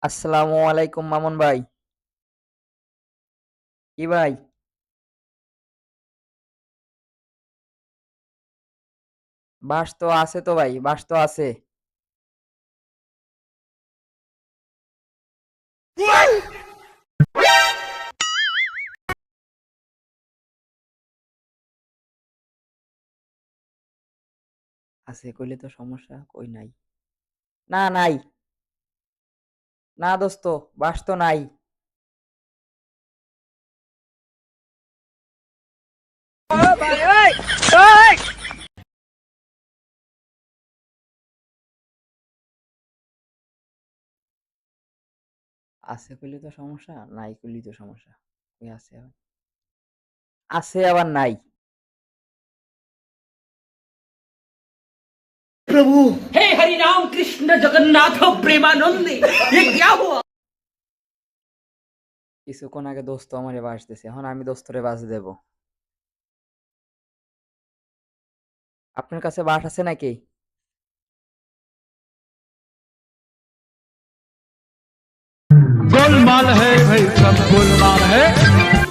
আসসালামু আলাইকুম মামুন ভাই। কি ভাই? বাস তো আছে তো ভাই, বাস তো আছে। আছে কইলে তো সমস্যা, কই নাই? না নাই। না দোস্ত, বাস তো নাই। আছে কইলে তো সমস্যা, নাই কইলেই তো সমস্যা। কই আছে আবার? আছে আবার নাই। हे हरि राम कृष्ण जगन्नाथ प्रेमानंदी ये क्या हुआ। কিছুক্ষণ আগে দোস্ত আমারে বাস দিছে, এখন আমি দোস্তরে বাস দেব। আপনার কাছে বাস আছে নাকি? गोलमाल है भाई, सब गोलमाल है।